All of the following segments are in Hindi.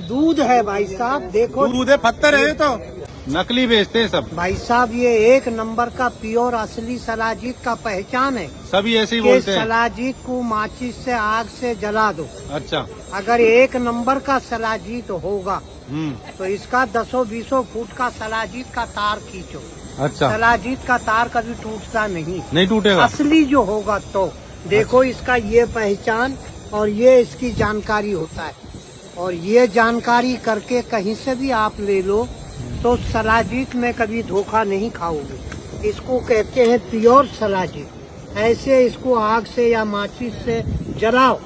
दूध है भाई साहब, देखो दूध है, पत्थर है, तो नकली बेचते हैं सब भाई साहब। ये एक नंबर का प्योर असली सलाजीत का पहचान है। सभी ऐसे ही कि बोलते हैं। सलाजीत को माचिस से आग से जला दो। अच्छा। अगर एक नंबर का सलाजीत होगा हम्म। तो इसका 10-20 फुट का सलाजीत का तार खींचो। अच्छा। सलाजीत का तार कभी टूटता नहीं टूटेगा। असली जो होगा तो देखो इसका ये पहचान और ये इसकी जानकारी होता है। और ये जानकारी करके कहीं से भी आप ले लो तो सलाजीत में कभी धोखा नहीं खाओगे। इसको कहते हैं प्योर सलाजीत। ऐसे इसको आग से या माचिस से जलाओ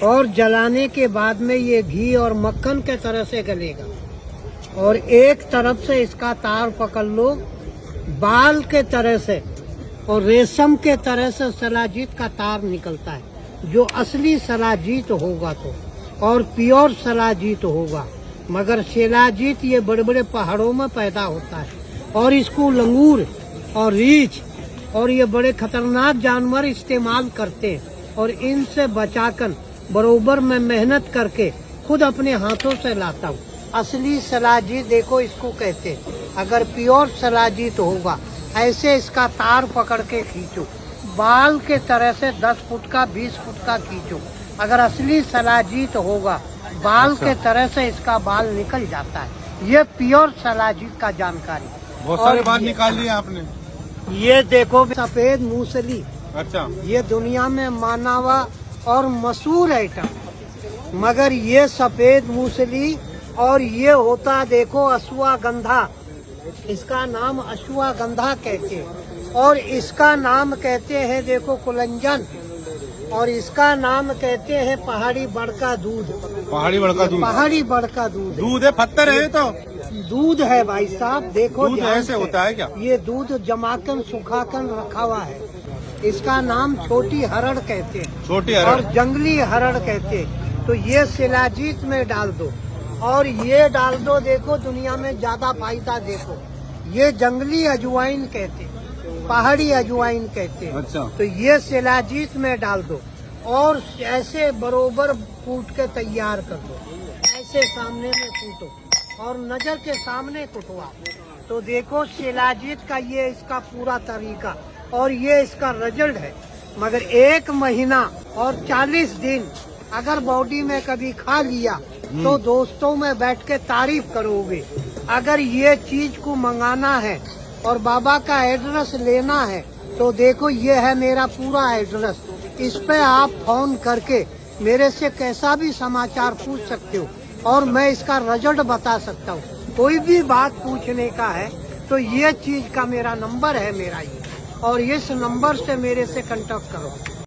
और जलाने के बाद में ये घी और मक्खन के तरह से गलेगा। और एक तरफ से इसका तार पकड़ लो बाल के तरह से और रेशम के तरह से सलाजीत का तार निकलता है। जो असली सलाजीत होगा तो और प्योर सलाजीत होगा। मगर शिलाजीत ये बड़े बड़े पहाड़ों में पैदा होता है और इसको लंगूर और रीछ और ये बड़े खतरनाक जानवर इस्तेमाल करते हैं। और इनसे बचाकर बरोबर मैं मेहनत करके खुद अपने हाथों से लाता हूँ। असली सलाजीत देखो इसको कहते हैं। अगर प्योर सलाजीत होगा ऐसे इसका तार पकड़ के खींचो बाल के तरह से 10 फुट का 20 फुट का खींचो। अगर असली सलाजीत होगा बाल के तरह से इसका बाल निकल जाता है। ये प्योर सलाजीत का जानकारी। बहुत सारे बाल निकाल लिए आपने। ये देखो सफेद मूसली। अच्छा। ये दुनिया में माना हुआ और मशहूर आइटम। मगर ये सफेद मूसली और ये होता देखो अश्वगंधा। इसका नाम अश्वगंधा कहते हैं और इसका नाम कहते हैं देखो कुलंजन। और इसका नाम कहते हैं पहाड़ी बड़का दूध। पहाड़ी बड़का दूध। पहाड़ी बड़का दूध। दूध है, पत्थर है, तो दूध है भाई साहब। देखो दूध ऐसे होता है क्या? ये दूध जमाकर सुखाकर रखा हुआ है। इसका नाम छोटी हरड़ कहते हैं। छोटी हरड़ और जंगली हरड़ कहते हैं। तो ये शिलाजीत में डाल दो और ये डाल दो। देखो दुनिया में ज्यादा फायदा देखो। ये जंगली अजवाइन कहते हैं, पहाड़ी अजवाइन कहते हैं। अच्छा। तो ये शिलाजीत में डाल दो और ऐसे बरोबर कूट के तैयार कर दो। ऐसे सामने में कूटो और नजर के सामने कुटवाओ। तो देखो शिलाजीत का ये इसका पूरा तरीका और ये इसका रिजल्ट है। मगर 1 महीना और 40 दिन अगर बॉडी में कभी खा लिया तो दोस्तों में बैठ के तारीफ करोगे। अगर ये चीज को मंगाना है और बाबा का एड्रेस लेना है तो देखो ये है मेरा पूरा एड्रेस। इस पे आप फोन करके मेरे से कैसा भी समाचार पूछ सकते हो और मैं इसका रिजल्ट बता सकता हूँ। कोई भी बात पूछने का है तो ये चीज का मेरा नंबर है मेरा ये। और इस नंबर से मेरे से कांटेक्ट करो।